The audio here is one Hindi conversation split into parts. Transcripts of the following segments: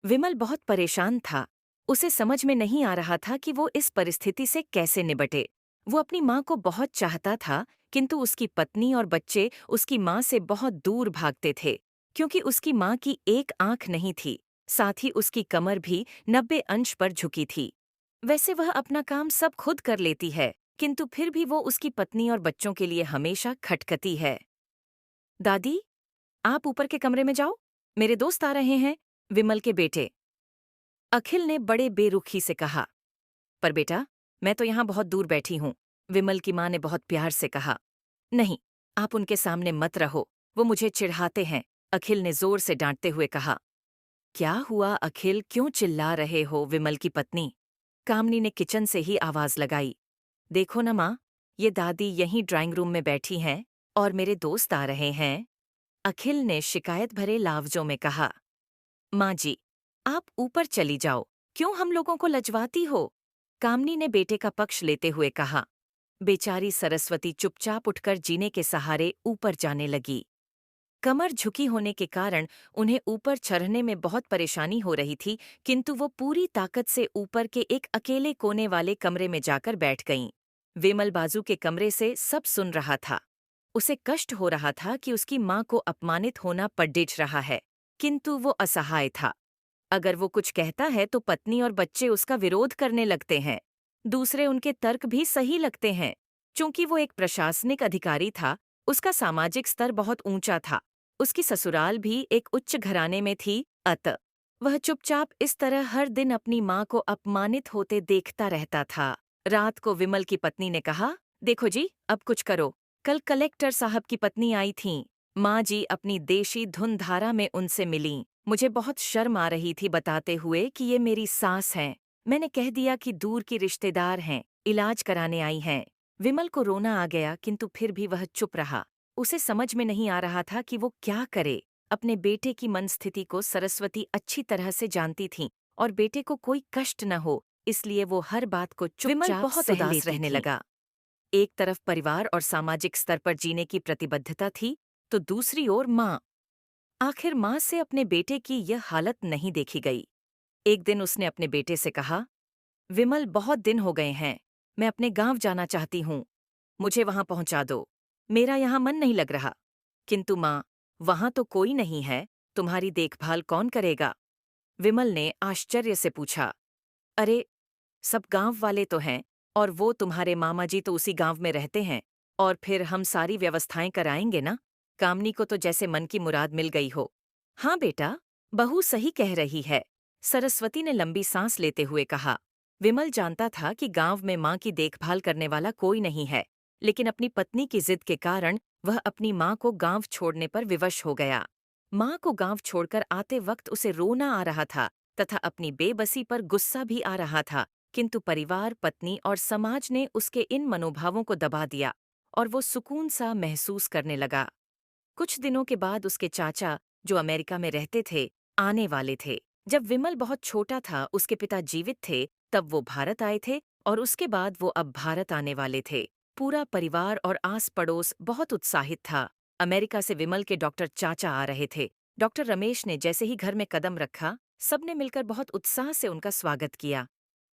विमल बहुत परेशान था। उसे समझ में नहीं आ रहा था कि वो इस परिस्थिति से कैसे निपटे। वो अपनी माँ को बहुत चाहता था, किंतु उसकी पत्नी और बच्चे उसकी माँ से बहुत दूर भागते थे, क्योंकि उसकी माँ की एक आंख नहीं थी, साथ ही उसकी कमर भी 90 अंश पर झुकी थी। वैसे वह अपना काम सब खुद कर लेती है, किंतु फिर भी वो उसकी पत्नी और बच्चों के लिए हमेशा खटखटी है। दादी, आप ऊपर के कमरे में जाओ, मेरे दोस्त आ रहे हैं। विमल के बेटे अखिल ने बड़े बेरुखी से कहा। पर बेटा, मैं तो यहाँ बहुत दूर बैठी हूँ। विमल की माँ ने बहुत प्यार से कहा। नहीं, आप उनके सामने मत रहो, वो मुझे चिढ़ाते हैं। अखिल ने जोर से डांटते हुए कहा। क्या हुआ अखिल, क्यों चिल्ला रहे हो? विमल की पत्नी कामनी ने किचन से ही आवाज लगाई। देखो न माँ, ये दादी यहीं ड्राइंग रूम में बैठी हैं और मेरे दोस्त आ रहे हैं। अखिल ने शिकायत भरे लफ्जों में कहा। माँ जी, आप ऊपर चली जाओ, क्यों हम लोगों को लजवाती हो? कामनी ने बेटे का पक्ष लेते हुए कहा। बेचारी सरस्वती चुपचाप उठकर जीने के सहारे ऊपर जाने लगी। कमर झुकी होने के कारण उन्हें ऊपर चढ़ने में बहुत परेशानी हो रही थी, किंतु वो पूरी ताकत से ऊपर के एक अकेले कोने वाले कमरे में जाकर बैठ गईं। विमल बाजू के कमरे से सब सुन रहा था। उसे कष्ट हो रहा था कि उसकी माँ को अपमानित होना पड़िढ़ रहा है, किंतु वो असहाय था। अगर वो कुछ कहता है तो पत्नी और बच्चे उसका विरोध करने लगते हैं। दूसरे उनके तर्क भी सही लगते हैं। चूंकि वो एक प्रशासनिक अधिकारी था, उसका सामाजिक स्तर बहुत ऊंचा था। उसकी ससुराल भी एक उच्च घराने में थी, अतः वह चुपचाप इस तरह हर दिन अपनी माँ को अपमानित होते देखता रहता था। रात को विमल की पत्नी ने कहा, देखो जी, अब कुछ करो। कल कलेक्टर साहब की पत्नी आई थीं। माँ जी अपनी देशी धुन धारा में उनसे मिलीं। मुझे बहुत शर्म आ रही थी बताते हुए कि ये मेरी सास हैं। मैंने कह दिया कि दूर की रिश्तेदार हैं, इलाज कराने आई हैं। विमल को रोना आ गया, किंतु फिर भी वह चुप रहा। उसे समझ में नहीं आ रहा था कि वो क्या करे। अपने बेटे की मनस्थिति को सरस्वती अच्छी तरह से जानती थी और बेटे को कोई कष्ट न हो, इसलिए वो हर बात को विमल चुपचाप बहुत सह उदास लेती रहने थीं। लगा। एक तरफ परिवार और सामाजिक स्तर पर जीने की प्रतिबद्धता थी, तो दूसरी ओर माँ। आखिर माँ से अपने बेटे की यह हालत नहीं देखी गई। एक दिन उसने अपने बेटे से कहा, विमल, बहुत दिन हो गए हैं, मैं अपने गांव जाना चाहती हूँ, मुझे वहां पहुंचा दो। मेरा यहाँ मन नहीं लग रहा। किंतु माँ, वहां तो कोई नहीं है, तुम्हारी देखभाल कौन करेगा? विमल ने आश्चर्य से पूछा। अरे, सब गांव वाले तो हैं, और वो तुम्हारे मामा जी तो उसी गांव में रहते हैं, और फिर हम सारी व्यवस्थाएं कराएंगे ना। कामनी को तो जैसे मन की मुराद मिल गई हो। हाँ बेटा, बहू सही कह रही है, सरस्वती ने लंबी सांस लेते हुए कहा। विमल जानता था कि गांव में माँ की देखभाल करने वाला कोई नहीं है, लेकिन अपनी पत्नी की जिद के कारण वह अपनी माँ को गांव छोड़ने पर विवश हो गया। माँ को गांव छोड़कर आते वक्त उसे रोना आ रहा था तथा अपनी बेबसी पर गुस्सा भी आ रहा था, किंतु परिवार, पत्नी और समाज ने उसके इन मनोभावों को दबा दिया और वो सुकून सा महसूस करने लगा। कुछ दिनों के बाद उसके चाचा, जो अमेरिका में रहते थे, आने वाले थे। जब विमल बहुत छोटा था, उसके पिता जीवित थे, तब वो भारत आए थे और उसके बाद वो अब भारत आने वाले थे। पूरा परिवार और आस पड़ोस बहुत उत्साहित था। अमेरिका से विमल के डॉक्टर चाचा आ रहे थे। डॉक्टर रमेश ने जैसे ही घर में कदम रखा, सबने मिलकर बहुत उत्साह से उनका स्वागत किया।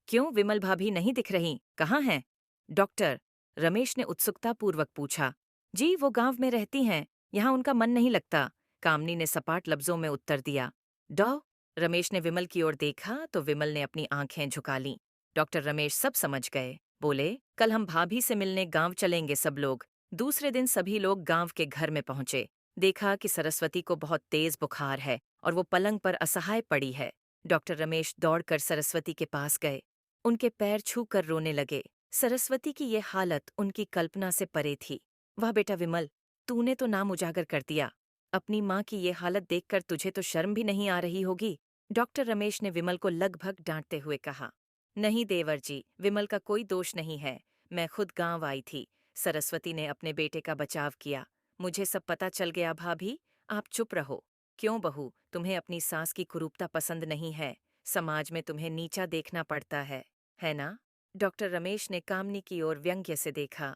क्यों विमल भाभी नहीं दिख रहीं? कहाँ हैं? डॉक्टर रमेश ने उत्सुकतापूर्वक पूछा। जी, वो गांव में रहती हैं, यहाँ उनका मन नहीं लगता, कामनी ने सपाट लफ्जों में उत्तर दिया। डॉ रमेश ने विमल की ओर देखा तो विमल ने अपनी आंखें झुका लीं। डॉक्टर रमेश सब समझ गए। बोले, कल हम भाभी से मिलने गांव चलेंगे सब लोग। दूसरे दिन सभी लोग गांव के घर में पहुंचे। देखा कि सरस्वती को बहुत तेज बुखार है और वो पलंग पर असहाय पड़ी है। डॉक्टर रमेश दौड़कर सरस्वती के पास गए। उनके पैर छूकर रोने लगे। सरस्वती की ये हालत उनकी कल्पना से परे थी। वाह बेटा विमल, तूने तो नाम उजागर कर दिया। अपनी माँ की ये हालत देखकर तुझे तो शर्म भी नहीं आ रही होगी। डॉक्टर रमेश ने विमल को लगभग डांटते हुए कहा। नहीं देवर जी, विमल का कोई दोष नहीं है, मैं खुद गांव आई थी। सरस्वती ने अपने बेटे का बचाव किया। मुझे सब पता चल गया भाभी, आप चुप रहो। क्यों बहू, तुम्हें अपनी सास की कुरूपता पसंद नहीं है? समाज में तुम्हें नीचा देखना पड़ता है ना? डॉक्टर रमेश ने कामनी की ओर व्यंग्य से देखा।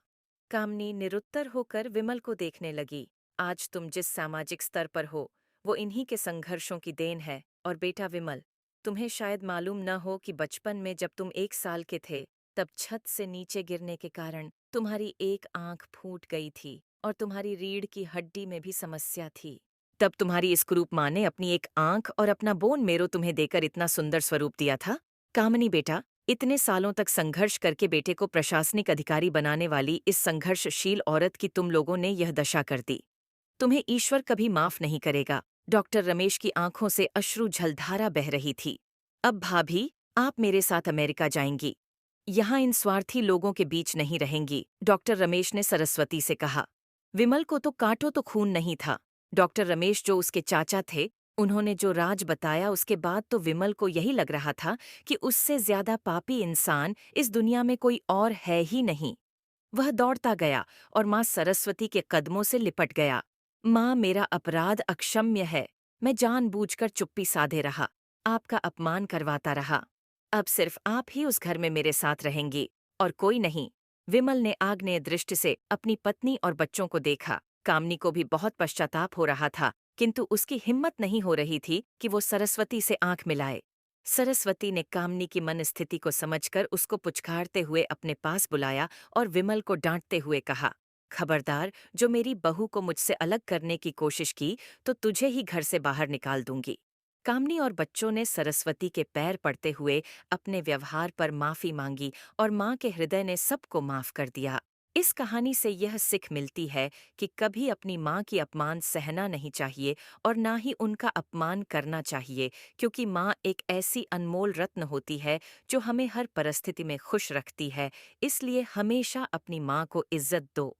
कामनी निरुत्तर होकर विमल को देखने लगी। आज तुम जिस सामाजिक स्तर पर हो, वो इन्हीं के संघर्षों की देन है, और बेटा विमल, तुम्हें शायद मालूम न हो कि बचपन में जब तुम 1 साल के थे, तब छत से नीचे गिरने के कारण तुम्हारी एक आंख फूट गई थी और तुम्हारी रीढ़ की हड्डी में भी समस्या थी। तब तुम्हारी इस कुरूप माँ ने अपनी एक आंख और अपना बोन मेरो तुम्हें देकर इतना सुंदर स्वरूप दिया था। कामिनी बेटा, इतने सालों तक संघर्ष करके बेटे को प्रशासनिक अधिकारी बनाने वाली इस संघर्षशील औरत की तुम लोगों ने यह दशा कर दी। तुम्हें ईश्वर कभी माफ नहीं करेगा। डॉक्टर रमेश की आंखों से अश्रु झलधारा बह रही थी। अब भाभी, आप मेरे साथ अमेरिका जाएंगी। यहाँ इन स्वार्थी लोगों के बीच नहीं रहेंगी, डॉक्टर रमेश ने सरस्वती से कहा। विमल को तो काटो तो खून नहीं था। डॉक्टर रमेश जो उसके चाचा थे, उन्होंने जो राज बताया उसके बाद तो विमल को यही लग रहा था कि उससे ज्यादा पापी इंसान इस दुनिया में कोई और है ही नहीं। वह दौड़ता गया और माँ सरस्वती के कदमों से लिपट गया। माँ, मेरा अपराध अक्षम्य है। मैं जानबूझकर चुप्पी साधे रहा, आपका अपमान करवाता रहा। अब सिर्फ आप ही उस घर में मेरे साथ रहेंगी और कोई नहीं। विमल ने आग्नेय दृष्टि से अपनी पत्नी और बच्चों को देखा। कामनी को भी बहुत पश्चाताप हो रहा था, किंतु उसकी हिम्मत नहीं हो रही थी कि वो सरस्वती से आंख मिलाए। सरस्वती ने कामनी की मन स्थिति को समझकर उसको पुचकारते हुए अपने पास बुलाया और विमल को डांटते हुए कहा, खबरदार, जो मेरी बहू को मुझसे अलग करने की कोशिश की तो तुझे ही घर से बाहर निकाल दूंगी। कामनी और बच्चों ने सरस्वती के पैर पड़ते हुए अपने व्यवहार पर माफी मांगी और माँ के हृदय ने सबको माफ कर दिया। इस कहानी से यह सीख मिलती है कि कभी अपनी माँ की अपमान सहना नहीं चाहिए और ना ही उनका अपमान करना चाहिए, क्योंकि माँ एक ऐसी अनमोल रत्न होती है जो हमें हर परिस्थिति में खुश रखती है। इसलिए हमेशा अपनी माँ को इज्जत दो।